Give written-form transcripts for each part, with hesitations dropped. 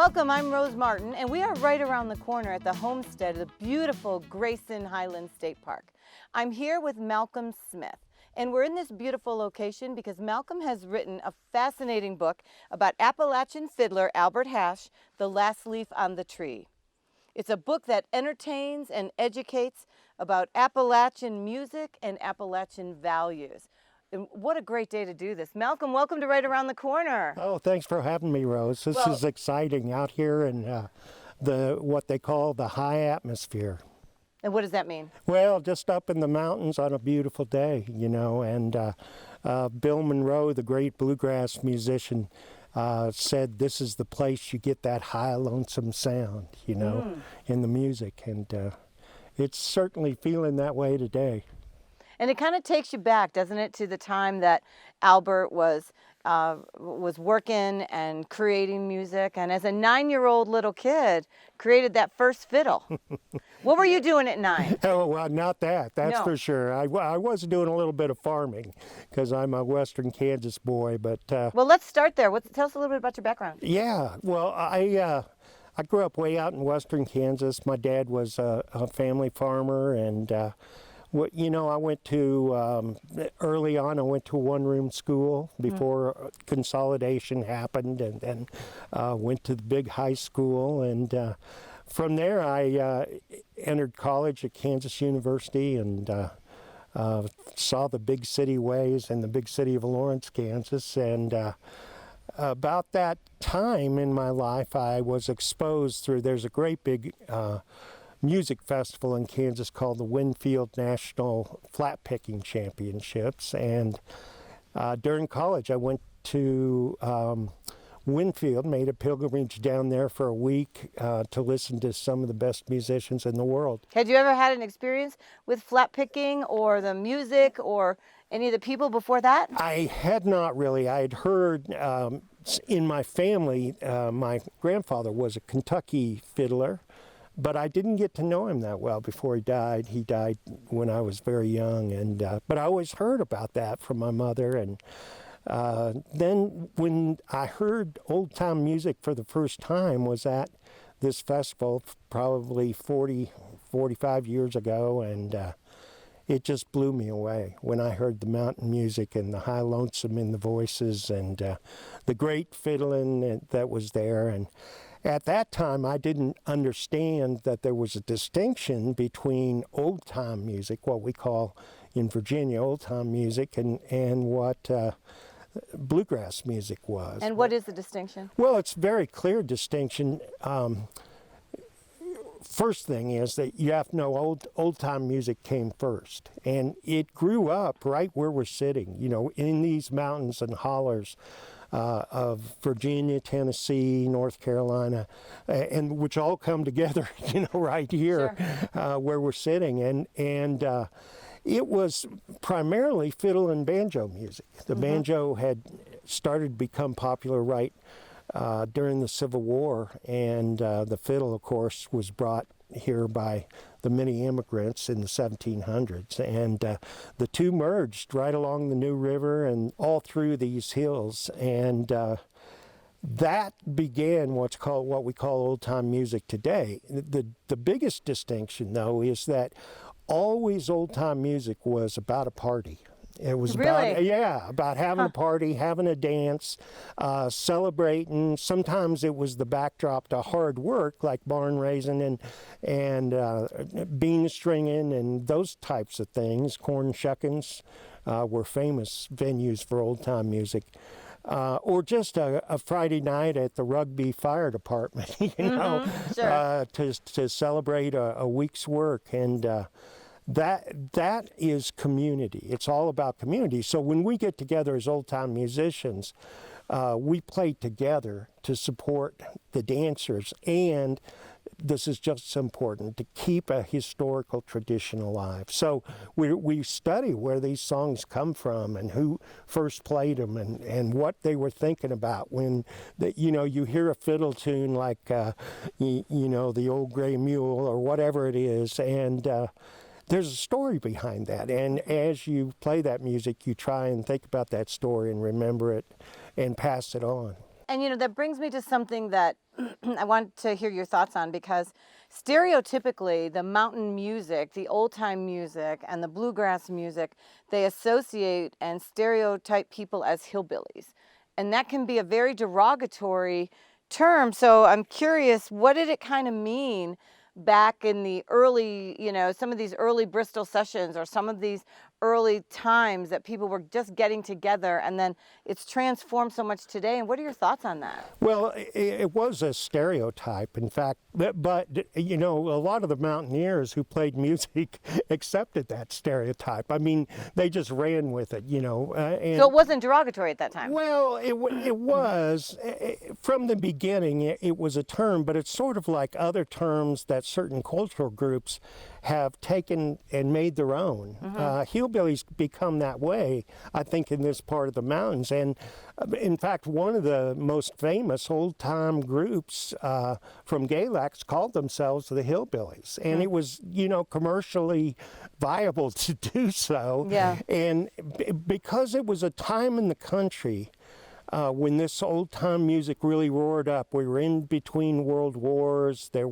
Welcome, I'm Rose Martin, and we are right around the corner at the homestead of the beautiful Grayson Highlands State Park. I'm here with Malcolm Smith, and we're in this beautiful location because Malcolm has written a fascinating book about Appalachian Fiddler Albert Hash, The Last Leaf on the Tree. It's a book that entertains and educates about Appalachian music and Appalachian values. And what a great day to do this. Malcolm, welcome to Right Around the Corner. Oh, thanks for having me, Rose. This is exciting out here in what they call the high atmosphere. And what does that mean? Well, just up in the mountains on a beautiful day, you know, and Bill Monroe, the great bluegrass musician, said this is the place you get that high, lonesome sound, you know, in the music. And it's certainly feeling that way today. And it kind of takes you back, doesn't it, to the time that Albert was working and creating music, and as a 9-year-old little kid, created that first fiddle. What were you doing at 9? Oh, well, not that. That's No. for sure. I was doing a little bit of farming because I'm a Western Kansas boy, but... Well, let's start there. Tell us a little bit about your background. Yeah, well, I grew up way out in Western Kansas. My dad was a family farmer, and... you know, I went to, early on, I went to a one-room school before consolidation happened, and then went to the big high school. And from there, I entered college at Kansas University and saw the big city ways in the big city of Lawrence, Kansas. And about that time in my life, I was exposed through, there's a great big music festival in Kansas called the Winfield National Flat Picking Championships, and during college I went to Winfield, made a pilgrimage down there for a week to listen to some of the best musicians in the world. Had you ever had an experience with flat picking or the music or any of the people before that? I had not really. I had heard in my family, my grandfather was a Kentucky fiddler, but I didn't get to know him that well before he died. He died when I was very young, and but I always heard about that from my mother. And then when I heard old-time music for the first time was at this festival probably 45 years ago, and it just blew me away when I heard the mountain music and the high lonesome in the voices and the great fiddling that was there. And at that time, I didn't understand that there was a distinction between old-time music, what we call in Virginia old-time music, and what bluegrass music was. And what is the distinction? Well, it's a very clear distinction. First thing is that you have to know old-time music came first, and it grew up right where we're sitting, you know, in these mountains and hollers of Virginia, Tennessee, North Carolina, and which all come together, you know, right here where we're sitting. And it was primarily fiddle and banjo music. The banjo had started to become popular right during the Civil War, and the fiddle, of course, was brought here by the many immigrants in the 1700s, and the two merged right along the New River and all through these hills, and that began what we call old-time music today. The biggest distinction, though, is that always old-time music was about a party. It was about having a party, having a dance, celebrating. Sometimes it was the backdrop to hard work like barn raising and bean stringing and those types of things. Corn shuckings were famous venues for old-time music. Or just a Friday night at the rugby fire department, you know, to celebrate a week's work. And that is community. It's all about community. So when we get together as old-time musicians, we play together to support the dancers, and this is just so important, to keep a historical tradition alive. So we study where these songs come from and who first played them and what they were thinking about when, you know, you hear a fiddle tune like, you know, the Old Gray Mule or whatever it is, and there's a story behind that, and as you play that music, you try and think about that story and remember it and pass it on. And you know, that brings me to something that I want to hear your thoughts on, because stereotypically the mountain music, the old time music, and the bluegrass music, they associate and stereotype people as hillbillies. And that can be a very derogatory term. So I'm curious, what did it kind of mean back in the early, some of these early Bristol sessions, or some of these early times that people were just getting together, and then it's transformed so much today? And what are your thoughts on that? Well, it was a stereotype, in fact, but a lot of the mountaineers who played music accepted that stereotype. I mean, they just ran with it, And, so it wasn't derogatory at that time? Well, it was. From the beginning, it was a term, but it's sort of like other terms that certain cultural groups have taken and made their own. Hillbillies become that way, I think, in this part of the mountains. And in fact, one of the most famous old-time groups from Galax called themselves the Hillbillies. And it was, commercially viable to do so. Yeah. And because it was a time in the country when this old-time music really roared up. We were in between world wars. There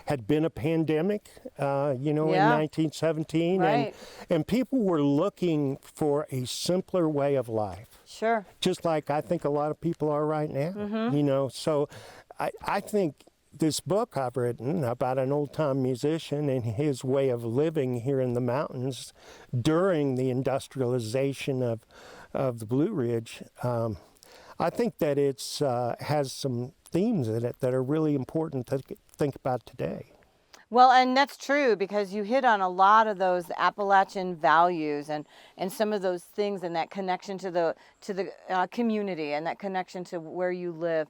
had been a pandemic, in 1917, right. and people were looking for a simpler way of life. Sure. Just like I think a lot of people are right now. So I think this book I've written about an old-time musician and his way of living here in the mountains during the industrialization of the Blue Ridge, I think that it's has some themes in it that are really important to think about today. Well, and that's true, because you hit on a lot of those Appalachian values and some of those things, and that connection to the community, and that connection to where you live.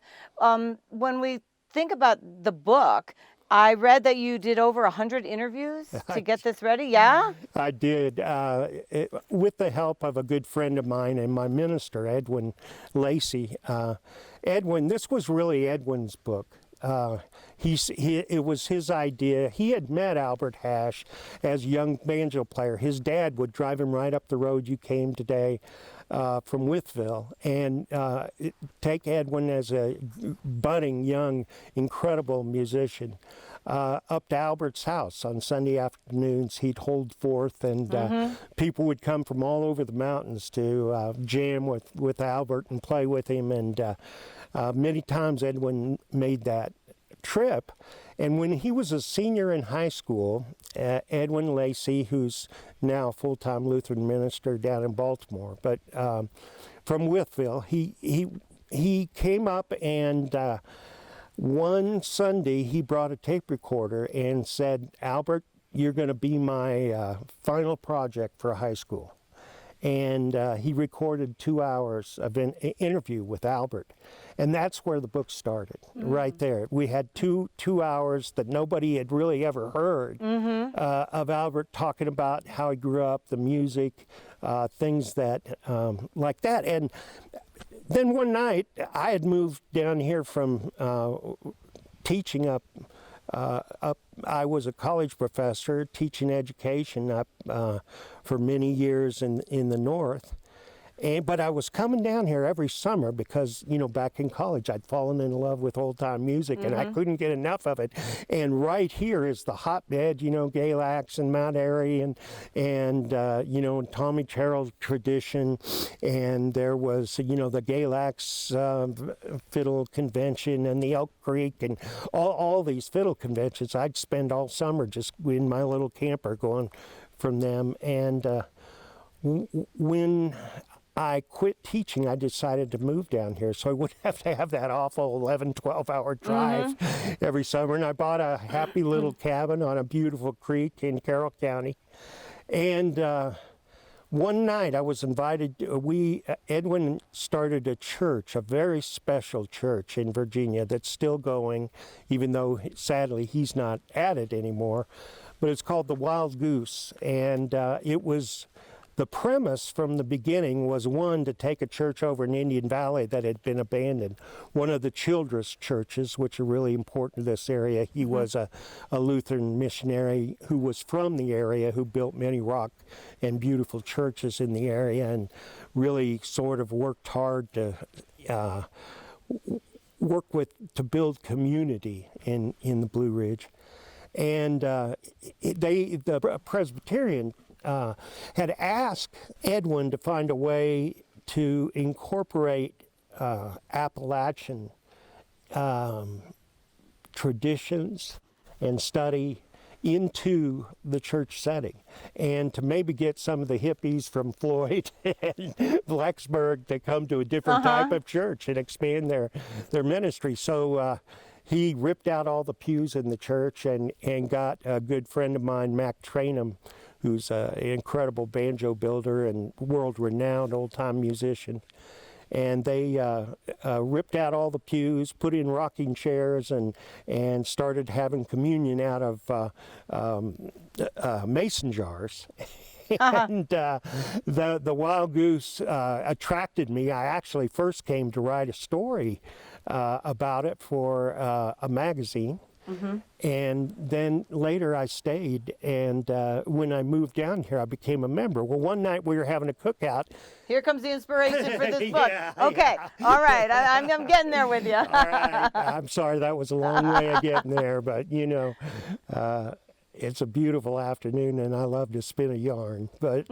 When we think about the book, I read that you did over 100 interviews to get this ready. Yeah? I did, with the help of a good friend of mine and my minister, Edwin Lacey. Edwin, this was really Edwin's book. It was his idea. He had met Albert Hash as a young banjo player. His dad would drive him right up the road you came today from Wytheville, and take Edwin as a budding, young, incredible musician up to Albert's house on Sunday afternoons. He'd hold forth, and people would come from all over the mountains to jam with Albert and play with him. And many times Edwin made that trip. And when he was a senior in high school, Edwin Lacey, who's now a full-time Lutheran minister down in Baltimore, but from Wytheville, he came up, and one Sunday he brought a tape recorder and said, "Albert, you're going to be my final project for high school." And he recorded 2 hours of an interview with Albert. And that's where the book started, right there. We had two hours that nobody had really ever heard of Albert talking about how he grew up, the music, things that like that. And then one night, I had moved down here from teaching up. I was a college professor teaching education up for many years in the north. But I was coming down here every summer because, back in college, I'd fallen in love with old-time music, and I couldn't get enough of it. And right here is the hotbed, Galax and Mount Airy and Tommy Terrell's tradition. And there was, the Galax Fiddle Convention and the Elk Creek and all these fiddle conventions. I'd spend all summer just in my little camper going from them. And when I quit teaching, I decided to move down here so I wouldn't have to have that awful 11, 12-hour drive every summer. And I bought a happy little cabin on a beautiful creek in Carroll County. And one night I was invited, Edwin started a church, a very special church in Virginia that's still going, even though sadly he's not at it anymore. But it's called the Wild Goose. And it was... The premise from the beginning was, one, to take a church over in Indian Valley that had been abandoned, one of the Childress churches, which are really important to this area. He was a Lutheran missionary who was from the area, who built many rock and beautiful churches in the area, and really sort of worked hard to work to build community in the Blue Ridge. And the Presbyterian had asked Edwin to find a way to incorporate Appalachian traditions and study into the church setting, and to maybe get some of the hippies from Floyd and Blacksburg to come to a different type of church and expand their ministry. So he ripped out all the pews in the church and got a good friend of mine, Mac Trainum, who's an incredible banjo builder and world-renowned old-time musician. And they ripped out all the pews, put in rocking chairs, and started having communion out of mason jars. And the Wild Goose attracted me. I actually first came to write a story about it for a magazine. And then later I stayed, and when I moved down here, I became a member. Well, one night we were having a cookout. Here comes the inspiration for this book. Okay, all right, I'm getting there with you. All right. I'm sorry, that was a long way of getting there, but you know, it's a beautiful afternoon, and I love to spin a yarn. But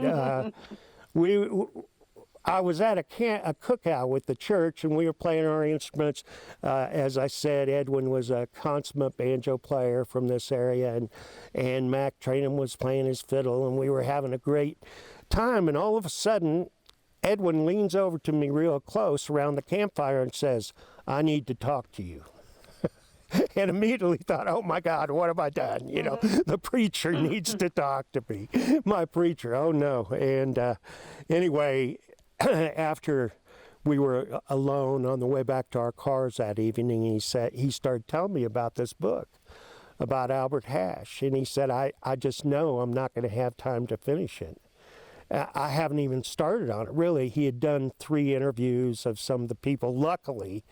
I was at a cookout with the church, and we were playing our instruments. As I said, Edwin was a consummate banjo player from this area, and Mac Trainum was playing his fiddle, and we were having a great time. And all of a sudden, Edwin leans over to me real close around the campfire and says, "I need to talk to you." And immediately thought, oh my God, what have I done? You know, the preacher needs to talk to me. My preacher, oh no. And anyway, after we were alone on the way back to our cars that evening, he started telling me about this book about Albert Hash. And he said, I just know I'm not going to have time to finish it. I haven't even started on it. Really, he had done 3 interviews of some of the people, luckily,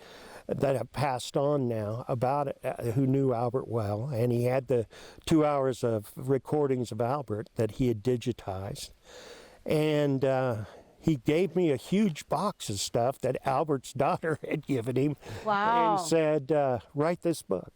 that have passed on now about it, who knew Albert well. And he had the 2 hours of recordings of Albert that he had digitized. And he gave me a huge box of stuff that Albert's daughter had given him. Wow. And said, write this book.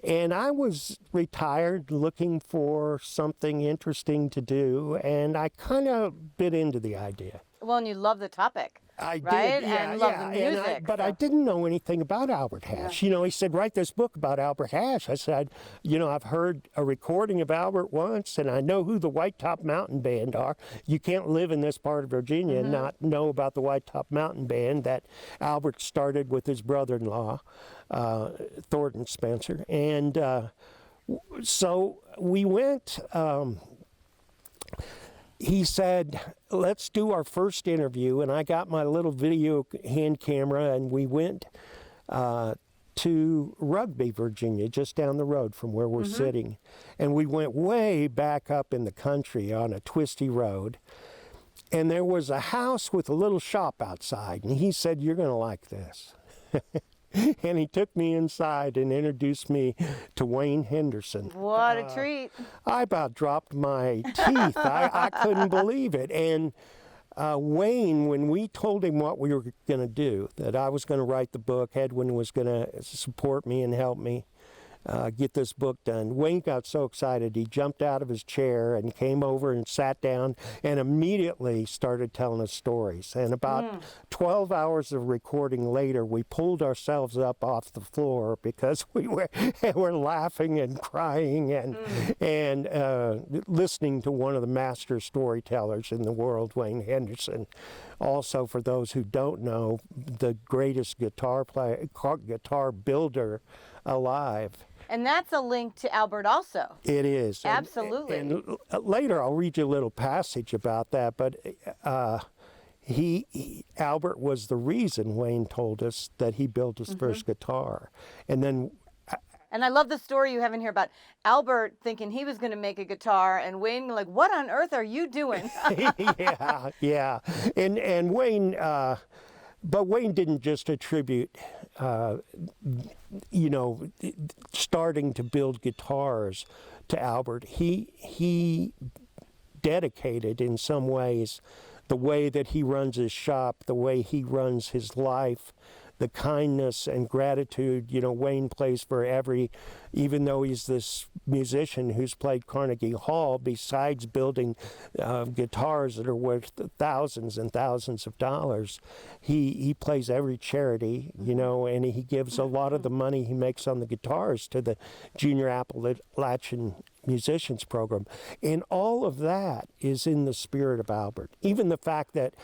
And I was retired looking for something interesting to do, and I kind of bit into the idea. Well, and you love the topic. I right? did, yeah, and love yeah. the music. But I didn't know anything about Albert Hash. You know, he said, write this book about Albert Hash. I said, you know, I've heard a recording of Albert once, and I know who the White Top Mountain Band are. You can't live in this part of Virginia and not know about the White Top Mountain Band that Albert started with his brother-in-law, Thornton Spencer. And so we went... he said, let's do our first interview, and I got my little video hand camera, and we went to Rugby, Virginia, just down the road from where we're sitting. And we went way back up in the country on a twisty road, and there was a house with a little shop outside, and he said, you're going to like this. And he took me inside and introduced me to Wayne Henderson. What a treat. I about dropped my teeth. I couldn't believe it. And Wayne, when we told him what we were going to do, that I was going to write the book, Edwin was going to support me and help me get this book done, Wayne got so excited he jumped out of his chair and came over and sat down and immediately started telling us stories. And about 12 hours of recording later, we pulled ourselves up off the floor because we were laughing and crying and listening to one of the master storytellers in the world, Wayne Henderson. Also, for those who don't know, the greatest guitar builder alive. And that's a link to Albert also. It is. Absolutely. And later I'll read you a little passage about that, but Albert was the reason, Wayne told us, that he built his first guitar. And then... And I love the story you have in here about Albert thinking he was going to make a guitar, and Wayne like, what on earth are you doing? yeah. And Wayne... But Wayne didn't just attribute, starting to build guitars to Albert. He dedicated in some ways the way that he runs his shop, the way he runs his life, the kindness and gratitude. You know, Wayne plays for even though he's this musician who's played Carnegie Hall, besides building guitars that are worth thousands and thousands of dollars, he plays every charity, you know, and he gives a lot of the money he makes on the guitars to the Junior Appalachian Musicians Program. And all of that is in the spirit of Albert. Even the fact that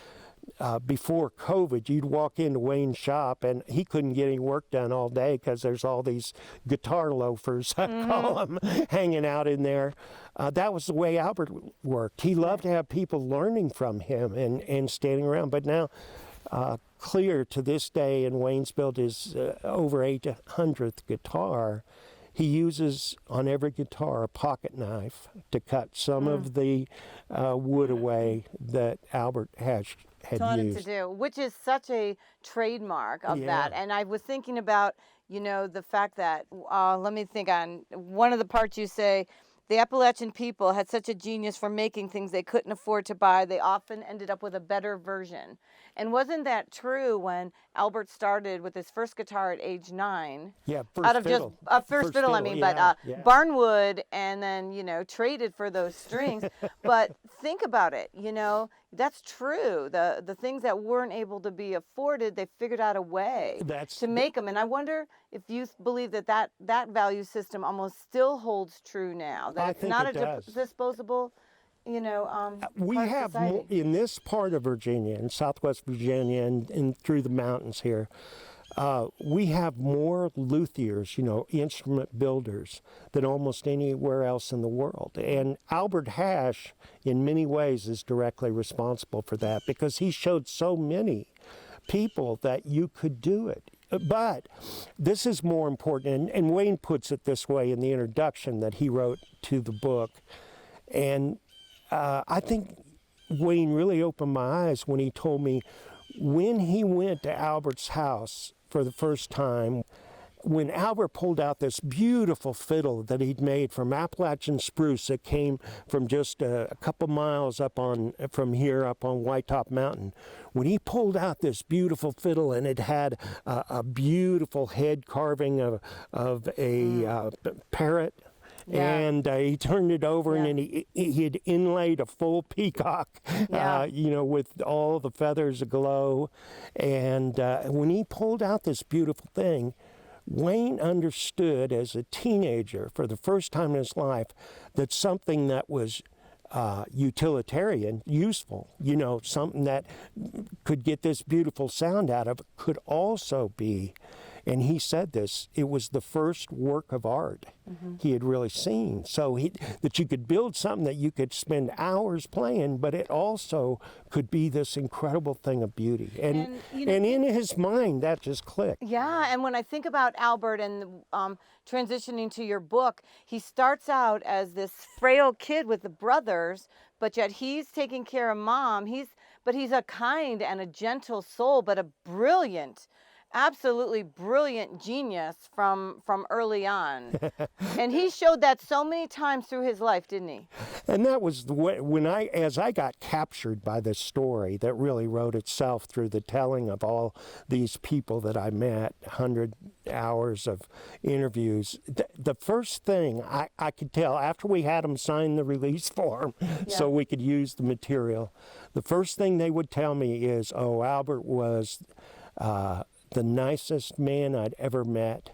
before COVID, you'd walk into Wayne's shop and he couldn't get any work done all day because there's all these guitar loafers, I call them, hanging out in there. That was the way Albert worked. He loved to have people learning from him and standing around. But now, clear to this day, and Wayne's built his over 800th guitar, he uses on every guitar a pocket knife to cut some of the wood away that Albert Hash had taught him used. to do, which is such a trademark of that. And I was thinking about, you know, the fact that, let me think on one of the parts you say, the Appalachian people had such a genius for making things they couldn't afford to buy. They often ended up with a better version. And wasn't that true when Albert started with his first guitar at age 9? Yeah, out of fiddle. Just first fiddle, I mean, but barnwood, and then, you know, traded for those strings. But think about it, you know, that's true. The things that weren't able to be afforded, they figured out a way to make them. And I wonder if you believe that value system almost still holds true now. That I it's think not it a does. Disposable, you know, we part of have society. more, in this part of Virginia, in Southwest Virginia, and through the mountains here, we have more luthiers, you know, instrument builders, than almost anywhere else in the world. And Albert Hash, in many ways, is directly responsible for that, because he showed so many people that you could do it. But this is more important, and Wayne puts it this way in the introduction that he wrote to the book. And I think Wayne really opened my eyes when he told me when he went to Albert's house for the first time, when Albert pulled out this beautiful fiddle that he'd made from Appalachian spruce that came from just a couple miles from here up on White Top Mountain, when he pulled out this beautiful fiddle and it had a beautiful head carving of a parrot, and he turned it over and then he had inlaid a full peacock, you know, with all the feathers aglow. And when he pulled out this beautiful thing, Wayne understood as a teenager for the first time in his life that something that was utilitarian, useful, you know, something that could get this beautiful sound out of it, could also be, and he said this, it was the first work of art he had really seen. So that you could build something that you could spend hours playing, but it also could be this incredible thing of beauty. And you know, in his mind, that just clicked. Yeah, and when I think about Albert and transitioning to your book, he starts out as this frail kid with the brothers, but yet he's taking care of mom. But he's a kind and a gentle soul, but a brilliant, absolutely brilliant genius from early on. And he showed that so many times through his life, didn't he? And that was the way, as I got captured by this story that really wrote itself through the telling of all these people that I met, 100 hours of interviews. The first thing I could tell, after we had them sign the release form so we could use the material, the first thing they would tell me is, oh, Albert was the nicest man I'd ever met,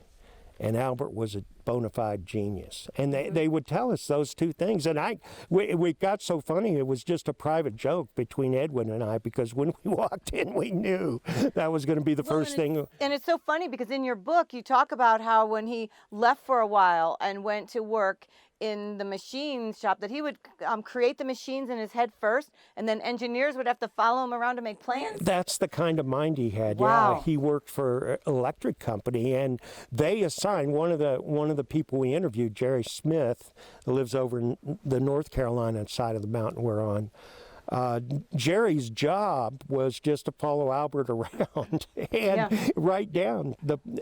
and Albert was a bona fide genius. And they would tell us those two things. And we got so funny, it was just a private joke between Edwin and I, because when we walked in, we knew that was going to be the first thing. And it's so funny because in your book, you talk about how when he left for a while and went to work in the machine shop, that he would create the machines in his head first, and then engineers would have to follow him around to make plans. That's the kind of mind he had. Wow. Yeah, he worked for an electric company, and they assigned one of the people we interviewed, Jerry Smith, who lives over in the North Carolina side of the mountain we're on. Jerry's job was just to follow Albert around and write down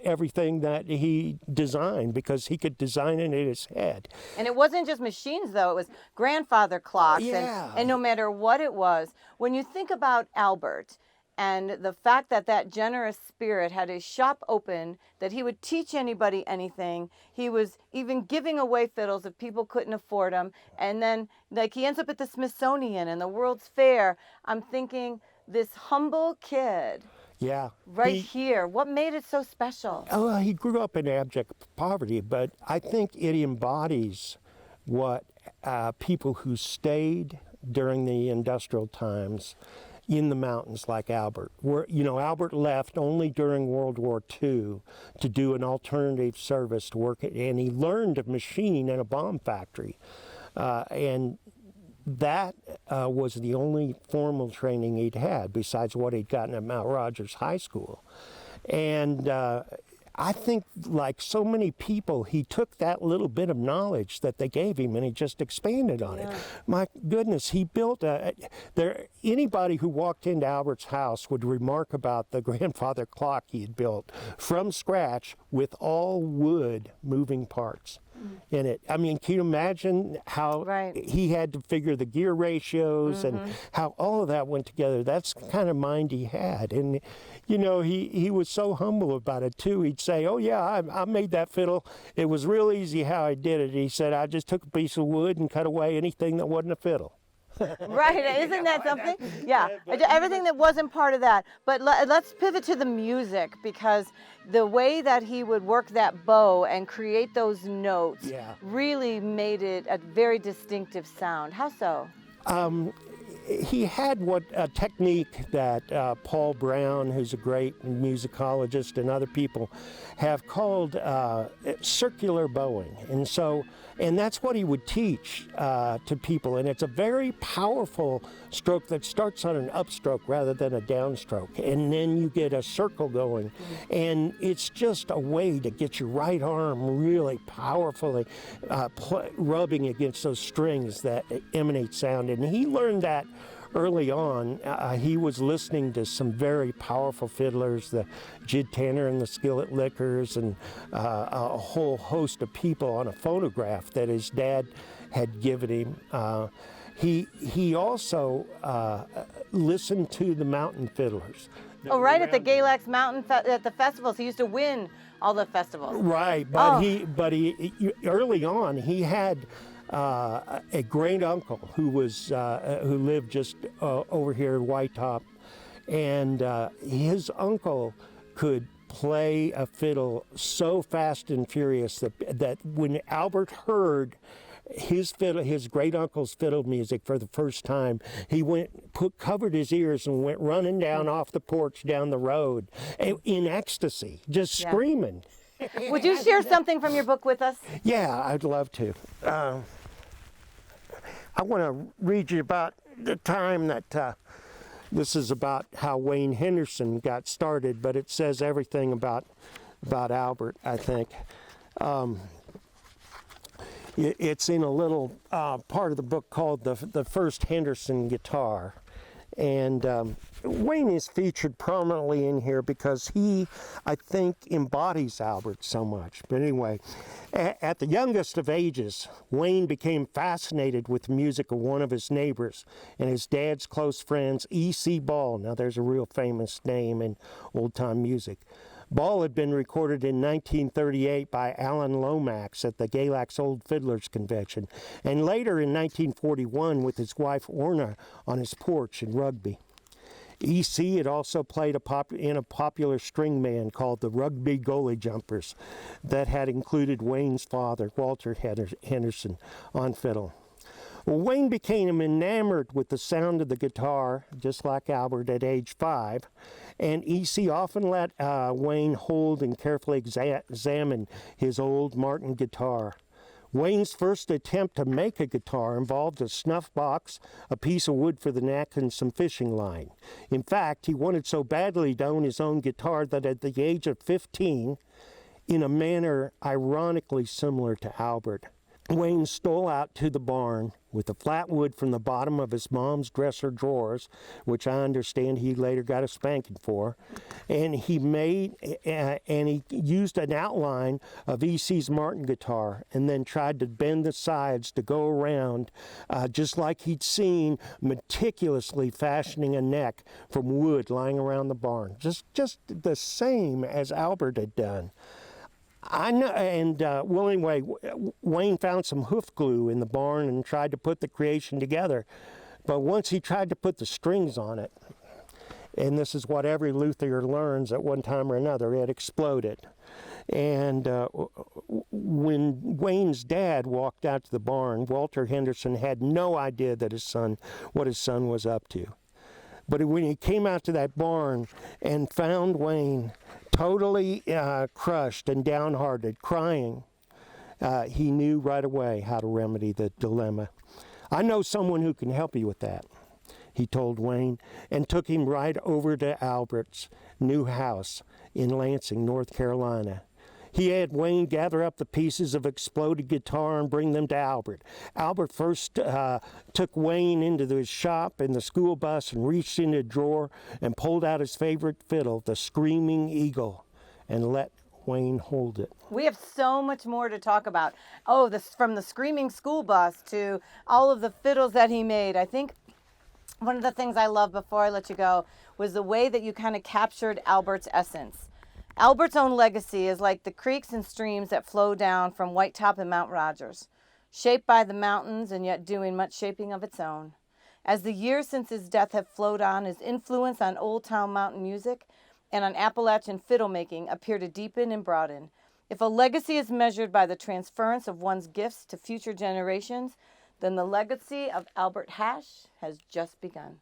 everything that he designed, because he could design it in his head. And it wasn't just machines, though. It was grandfather clocks. And no matter what it was, when you think about Albert, And the fact that that generous spirit had his shop open, that he would teach anybody anything. He was even giving away fiddles if people couldn't afford them. And then, like, he ends up at the Smithsonian and the World's Fair. I'm thinking, this humble kid, Yeah. here, what made it so special? Oh, he grew up in abject poverty, but I think it embodies what people who stayed during the industrial times in the mountains like Albert. Albert left only during World War II to do an alternative service to work, and he learned a machine in a bomb factory. And that was the only formal training he'd had besides what he'd gotten at Mount Rogers High School. And I think, like so many people, he took that little bit of knowledge that they gave him and he just expanded on it. My goodness, he built anybody who walked into Albert's house would remark about the grandfather clock he had built from scratch with all wood moving parts in it. I mean, can you imagine how he had to figure the gear ratios and how all of that went together? That's the kind of mind he had. And, he was so humble about it, too. He'd say, oh, yeah, I made that fiddle. It was real easy how I did it. He said, I just took a piece of wood and cut away anything that wasn't a fiddle. Right, isn't that something? Yeah, everything that wasn't part of that. But let's pivot to the music, because the way that he would work that bow and create those notes really made it a very distinctive sound. How so? He had a technique that Paul Brown, who's a great musicologist, and other people have called circular bowing. And that's what he would teach to people. And it's a very powerful stroke that starts on an upstroke rather than a downstroke. And then you get a circle going. And it's just a way to get your right arm really powerfully rubbing against those strings that emanate sound. And he learned that early on. He was listening to some very powerful fiddlers, the Jid Tanner and the Skillet Lickers, and a whole host of people on a phonograph that his dad had given him. He also listened to the mountain fiddlers. Oh, right, at the Galax Mountain at the festivals. He used to win all the festivals. Right, but he early on he had a great uncle who lived just over here in White Top, and his uncle could play a fiddle so fast and furious that when Albert heard his great uncle's fiddle music for the first time, he covered his ears and went running down off the porch down the road in ecstasy, just screaming. Would you share something from your book with us? Yeah, I'd love to. I want to read you about the time that this is about how Wayne Henderson got started, but it says everything about Albert, I think. It's in a little part of the book called the First Henderson Guitar. And Wayne is featured prominently in here because he, I think, embodies Albert so much. But anyway, at the youngest of ages, Wayne became fascinated with the music of one of his neighbors and his dad's close friends, E.C. Ball. Now, there's a real famous name in old-time music. Ball had been recorded in 1938 by Alan Lomax at the Galax Old Fiddlers Convention, and later in 1941 with his wife Orna on his porch in Rugby. E.C. had also played in a popular string band called the Rugby Goalie Jumpers that had included Wayne's father, Walter Henderson, on fiddle. Well, Wayne became enamored with the sound of the guitar, just like Albert at age 5, and E.C. often let Wayne hold and carefully examine his old Martin guitar. Wayne's first attempt to make a guitar involved a snuff box, a piece of wood for the neck, and some fishing line. In fact, he wanted so badly to own his own guitar that at the age of 15, in a manner ironically similar to Albert, Wayne stole out to the barn with the flat wood from the bottom of his mom's dresser drawers, which I understand he later got a spanking for, and he used an outline of E.C.'s Martin guitar and then tried to bend the sides to go around, just like he'd seen, meticulously fashioning a neck from wood lying around the barn, just the same as Albert had done. I know, and well, anyway, Wayne found some hoof glue in the barn and tried to put the creation together. But once he tried to put the strings on it, and this is what every luthier learns at one time or another, it exploded. And when Wayne's dad walked out to the barn, Walter Henderson had no idea that what his son was up to. But when he came out to that barn and found Wayne totally crushed and downhearted, crying, he knew right away how to remedy the dilemma. "I know someone who can help you with that," he told Wayne, and took him right over to Albert's new house in Lansing, North Carolina. He had Wayne gather up the pieces of exploded guitar and bring them to Albert. Albert first took Wayne into his shop in the school bus and reached into a drawer and pulled out his favorite fiddle, the Screaming Eagle, and let Wayne hold it. We have so much more to talk about. Oh, from the Screaming School Bus to all of the fiddles that he made. I think one of the things I loved before I let you go was the way that you kind of captured Albert's essence. Albert's own legacy is like the creeks and streams that flow down from White Top and Mount Rogers, shaped by the mountains and yet doing much shaping of its own. As the years since his death have flowed on, his influence on Old Town Mountain music and on Appalachian fiddle making appear to deepen and broaden. If a legacy is measured by the transference of one's gifts to future generations, then the legacy of Albert Hash has just begun.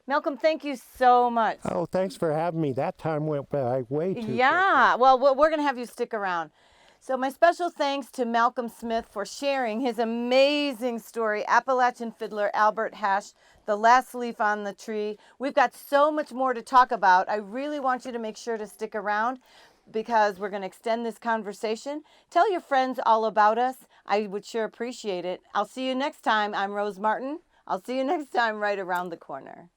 Malcolm, thank you so much. Oh, thanks for having me. That time went by way too quickly. Well, we're going to have you stick around. So my special thanks to Malcolm Smith for sharing his amazing story, Appalachian Fiddler Albert Hash, The Last Leaf on the Tree. We've got so much more to talk about. I really want you to make sure to stick around because we're going to extend this conversation. Tell your friends all about us. I would sure appreciate it. I'll see you next time. I'm Rose Martin. I'll see you next time right around the corner.